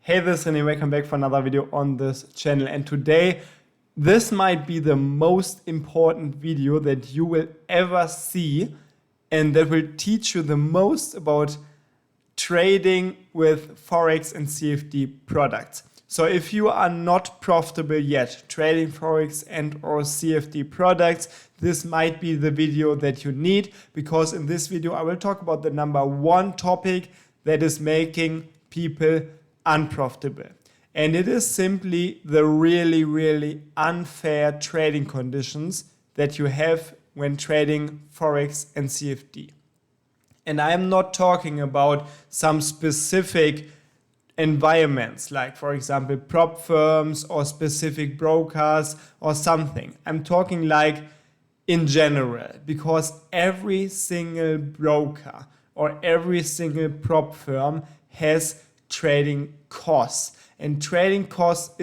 Hey, this is René, welcome back for another video on this channel. And today, this might be the most important video that you will ever see and that will teach you the most about trading with Forex and CFD products. So if you are not profitable yet trading Forex and or CFD products, this might be the video that you need, because in this video I will talk about the number one topic that is making people unprofitable. And it is simply the really unfair trading conditions that you have when trading Forex and CFD. And I am not talking about some specific environments, like for example prop firms or specific brokers or something. I'm talking like in general, because every single broker or every single prop firm has trading costs, and trading costs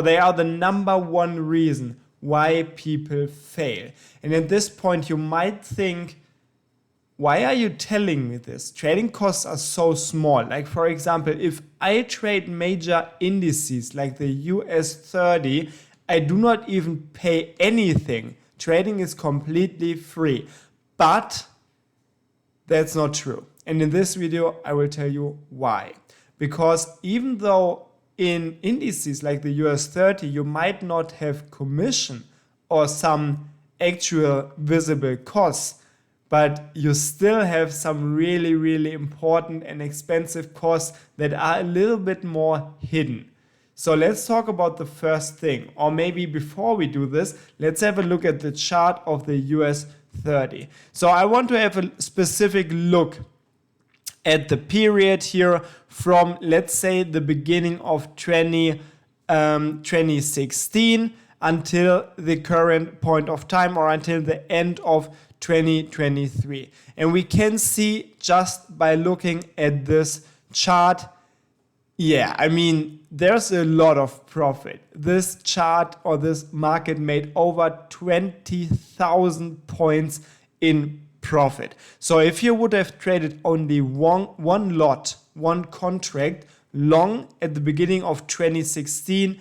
they are the number one reason why people fail. And at this point you might think, why are you telling me this? Trading costs are so small. Like for example, if I trade major indices like the US30, I do not even pay anything. Trading is completely free. But that's not true. And in this video, I will tell you why. Because even though in indices like the US30, you might not have commission or some actual visible costs, but you still have some really important and expensive costs that are a little bit more hidden. So let's talk about the first thing. Or maybe before we do this, let's have a look at the chart of the US30. So I want to have a specific look at the period here from, let's say, the beginning of 2016 until the current point of time, or until the end of 2023. And we can see just by looking at this chart, there's a lot of profit. This chart or this market made over 20,000 points in profit. So if you would have traded only one lot, one contract long at the beginning of 2016,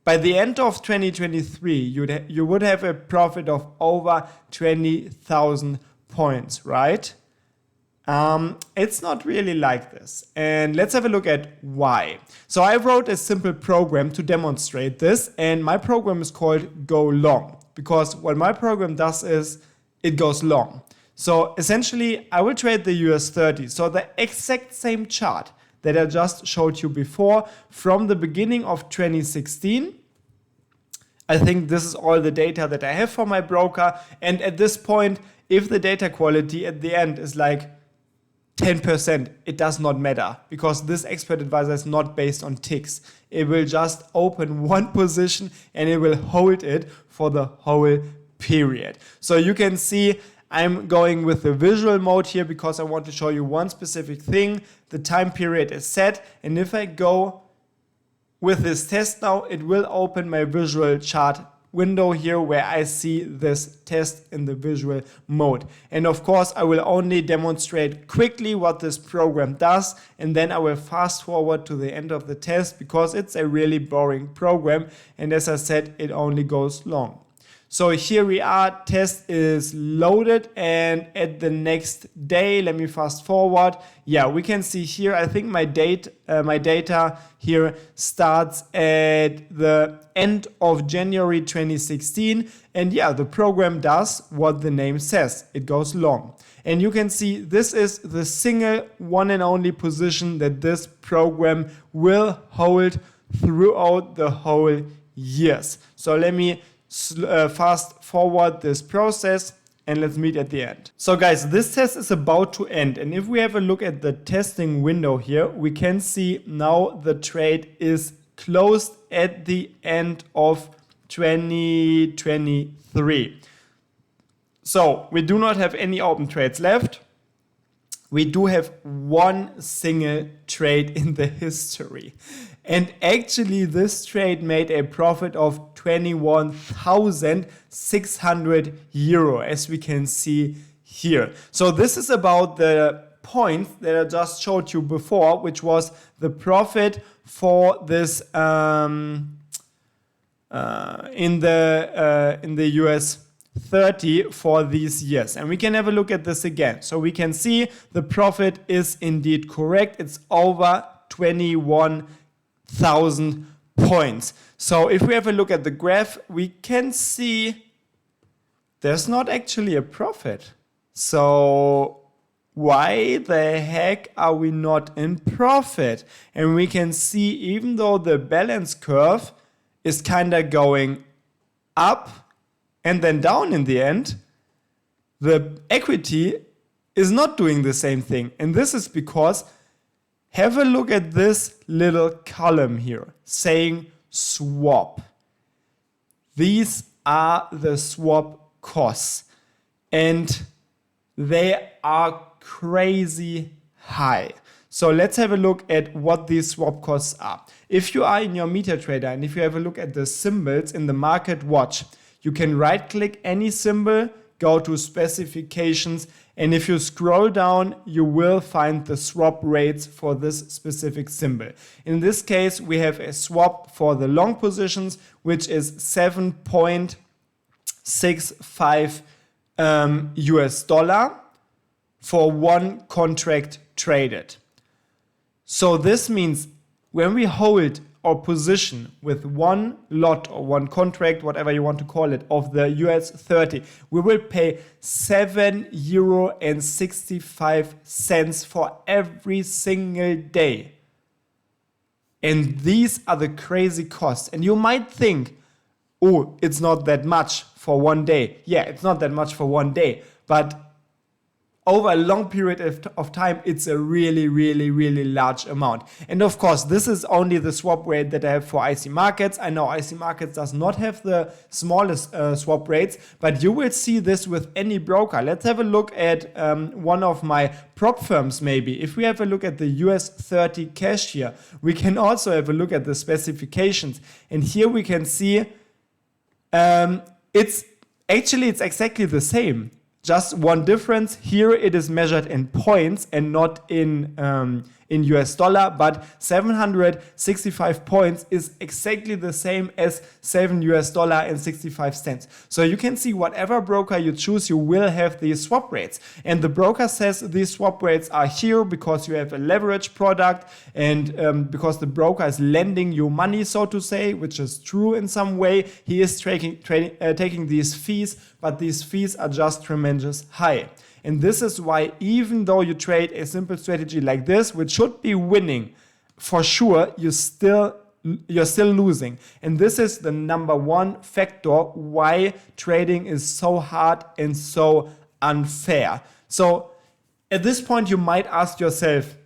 by the end of 2023, you would have a profit of over 20,000 points, right? It's not really like this. And let's have a look at why. So I wrote a simple program to demonstrate this, and my program is called Go Long, because what my program does is it goes long. So essentially, I will trade the US30, so the exact same chart that I just showed you before from the beginning of 2016. I think this is all the data that I have for my broker. And at this point, if the data quality at the end is like 10%, it does not matter, because this expert advisor is not based on ticks. It will just open one position and it will hold it for the whole period. So you can see I'm going with the visual mode here because I want to show you one specific thing. The time period is set, and if I go with this test now, it will open my visual chart window here where I see this test in the visual mode. And of course, I will only demonstrate quickly what this program does, and then I will fast forward to the end of the test because it's a really boring program. And as I said, it only goes long. So here we are, test is loaded, and at the next day, let me fast forward. Yeah, we can see here, I think my data here starts at the end of January 2016. And yeah, the program does what the name says, it goes long. And you can see this is the single one and only position that this program will hold throughout the whole years. So let me fast forward this process and let's meet at the end. So guys, this test is about to end, and if we have a look at the testing window here, we can see now the trade is closed at the end of 2023. So we do not have any open trades left. We do have one single trade in the history. And actually this trade made a profit of 21,600 euro, as we can see here. So this is about the points that I just showed you before, which was the profit for this in the US30 for these years. And we can have a look at this again. So we can see the profit is indeed correct. It's over 21,000 points. So if we have a look at the graph, we can see there's not actually a profit. So why the heck are we not in profit? And we can see, even though the balance curve is kind of going up and then down in the end, the equity is not doing the same thing. And this is because, have a look at this little column here saying swap. These are the swap costs, and they are crazy high. So let's have a look at what these swap costs are. If you are in your MetaTrader and if you have a look at the symbols in the market watch, you can right click any symbol, go to specifications, and if you scroll down, you will find the swap rates for this specific symbol. In this case, we have a swap for the long positions, which is 7.65 US dollar for one contract traded. So this means when we hold our position with one lot or one contract, whatever you want to call it, of the US30, we will pay €7.65 for every single day. And these are the crazy costs. And you might think, oh, it's not that much for one day. Yeah, it's not that much for one day, but over a long period of time, it's a really, really, really large amount. And of course, this is only the swap rate that I have for IC Markets. I know IC Markets does not have the smallest swap rates, but you will see this with any broker. Let's have a look at one of my prop firms maybe. If we have a look at the US30 cash here, we can also have a look at the specifications. And here we can see it's exactly the same. Just one difference, here it is measured in points and not in US dollar, but 765 points is exactly the same as $7.65. So you can see whatever broker you choose, you will have these swap rates. And the broker says these swap rates are here because you have a leverage product and because the broker is lending you money, so to say, which is true in some way. He is taking these fees, but these fees are just tremendous high. And this is why, even though you trade a simple strategy like this, which should be winning, for sure, you're still losing. And this is the number one factor why trading is so hard and so unfair. So at this point, you might ask yourself,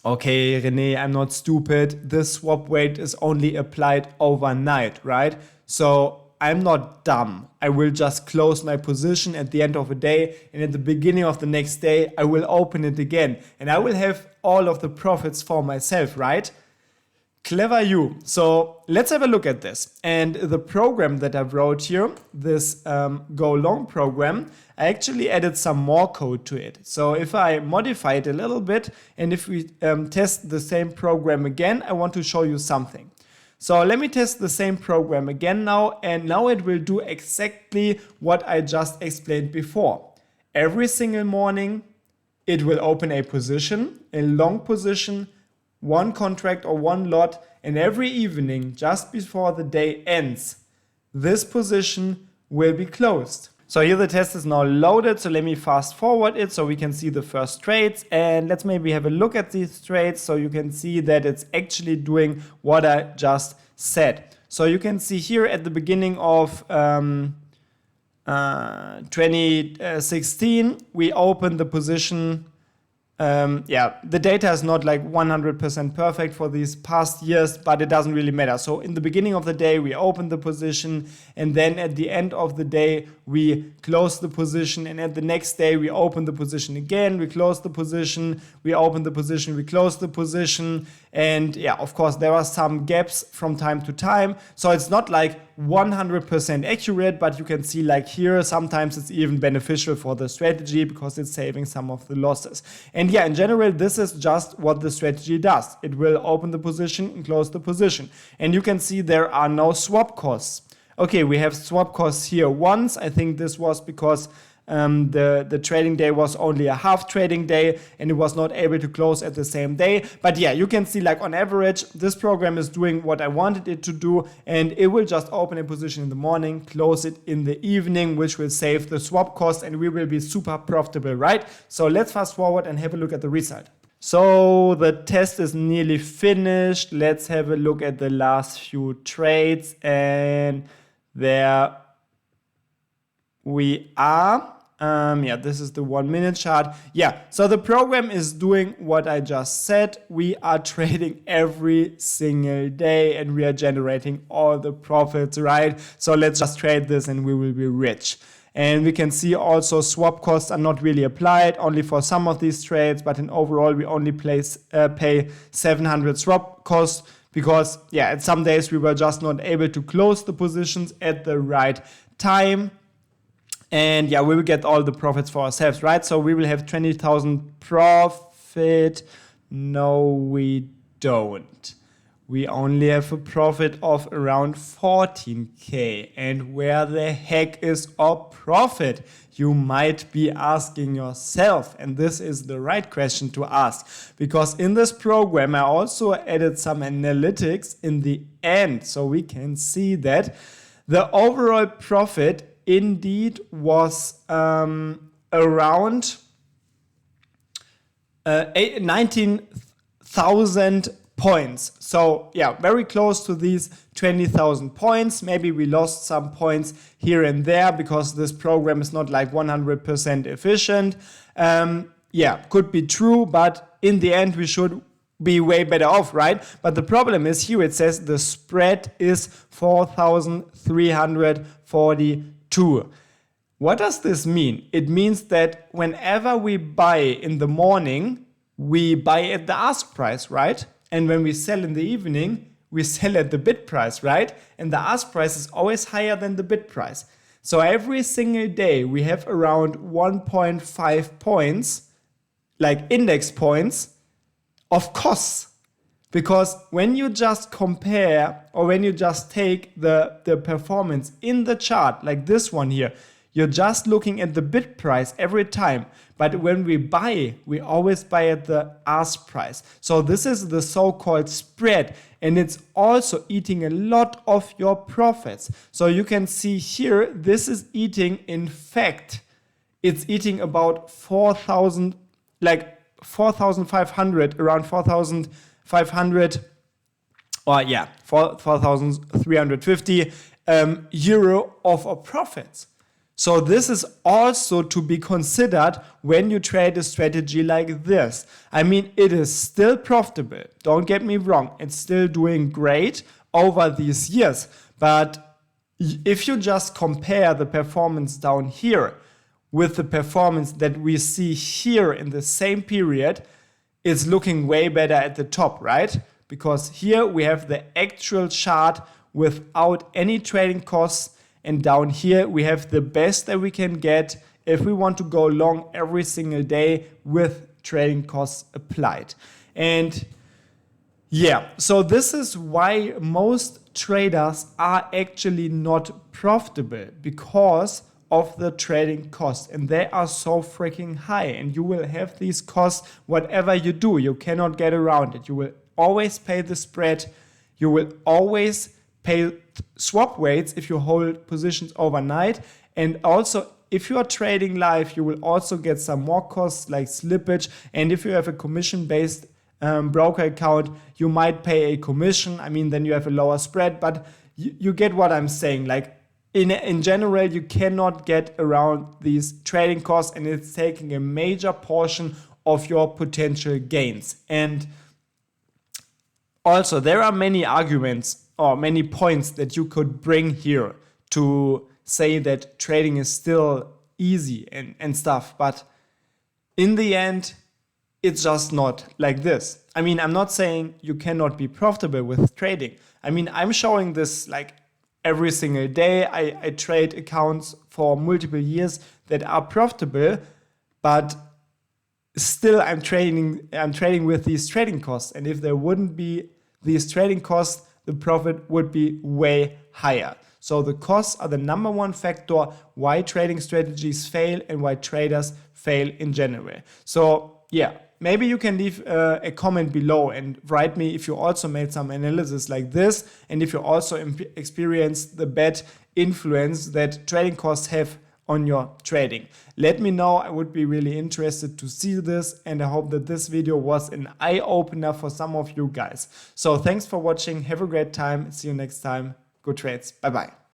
okay, René, I'm not stupid. This swap rate is only applied overnight, right? So I'm not dumb. I will just close my position at the end of a day, and at the beginning of the next day, I will open it again, and I will have all of the profits for myself, right? Clever you. So let's have a look at this. And the program that I wrote here, this Go Long program, I actually added some more code to it. So if I modify it a little bit, and if we test the same program again, I want to show you something. So let me test the same program again now, and now it will do exactly what I just explained before. Every single morning, it will open a position, a long position, one contract or one lot, and every evening, just before the day ends, this position will be closed. So here the test is now loaded, so let me fast forward it so we can see the first trades, and let's maybe have a look at these trades so you can see that it's actually doing what I just said. So you can see here at the beginning of 2016, we opened the position. The data is not like 100% perfect for these past years, but it doesn't really matter. So in the beginning of the day, we opened the position, and then at the end of the day, we closed the position, and at the next day, we opened the position again, we closed the position, we opened the position, we closed the position, And yeah, of course, there are some gaps from time to time. So it's not like 100% accurate, but you can see like here, sometimes it's even beneficial for the strategy because it's saving some of the losses. And yeah, in general, this is just what the strategy does. It will open the position and close the position. And you can see there are no swap costs. Okay, we have swap costs here once. I think this was because the trading day was only a half trading day and it was not able to close at the same day. But yeah, you can see like on average, this program is doing what I wanted it to do, and it will just open a position in the morning, close it in the evening, which will save the swap cost, and we will be super profitable, right? So let's fast forward and have a look at the result. So the test is nearly finished. Let's have a look at the last few trades, and there we are. Yeah, this is the 1 minute chart. Yeah, so the program is doing what I just said. We are trading every single day and we are generating all the profits, right? So let's just trade this and we will be rich. And we can see also swap costs are not really applied, only for some of these trades, but in overall we only pay 700 swap costs because yeah, at some days we were just not able to close the positions at the right time. And yeah, we will get all the profits for ourselves, right? So we will have 20,000 profit. No, we don't. We only have a profit of around 14K. And where the heck is our profit? You might be asking yourself. And this is the right question to ask. Because in this program, I also added some analytics in the end. So we can see that the overall profit indeed was around 19,000 points. So yeah, very close to these 20,000 points. Maybe we lost some points here and there because this program is not like 100% efficient. Yeah, could be true, but in the end we should be way better off, right? But the problem is here it says the spread is 4,342. What does this mean? It means that whenever we buy in the morning, we buy at the ask price, right? And when we sell in the evening, we sell at the bid price, right? And the ask price is always higher than the bid price. So every single day we have around 1.5 points, like index points, of costs. Because when you just compare or when you just take the performance in the chart, like this one here, you're just looking at the bid price every time. But when we buy, we always buy at the ask price. So this is the so-called spread, and it's also eating a lot of your profits. So you can see here, this is eating, in fact, it's eating about 4,000, like 4,500, around 4,500, or yeah, 4,350 euro of our profits. So this is also to be considered when you trade a strategy like this. I mean, it is still profitable. Don't get me wrong. It's still doing great over these years. But if you just compare the performance down here with the performance that we see here in the same period, it's looking way better at the top, right? Because here we have the actual chart without any trading costs. And down here we have the best that we can get if we want to go long every single day with trading costs applied. And yeah, so this is why most traders are actually not profitable, because of the trading costs, and they are so freaking high, and you will have these costs whatever you do. You cannot get around it. You will always pay the spread. You will always pay swap rates if you hold positions overnight, and also if you are trading live, you will also get some more costs like slippage. And if you have a commission-based broker account, you might pay a commission. I mean, then you have a lower spread, but you get what I'm saying. Like in general, you cannot get around these trading costs, and it's taking a major portion of your potential gains. And also, there are many arguments or many points that you could bring here to say that trading is still easy and stuff. But in the end, it's just not like this. I mean, I'm not saying you cannot be profitable with trading. I mean, I'm showing this like every single day. I trade accounts for multiple years that are profitable, but still I'm trading with these trading costs. And if there wouldn't be these trading costs, the profit would be way higher. So the costs are the number one factor why trading strategies fail and why traders fail in general. So yeah, maybe you can leave a comment below and write me if you also made some analysis like this, and if you also experienced the bad influence that trading costs have on your trading. Let me know. I would be really interested to see this, and I hope that this video was an eye-opener for some of you guys. So thanks for watching. Have a great time. See you next time. Good trades. Bye bye.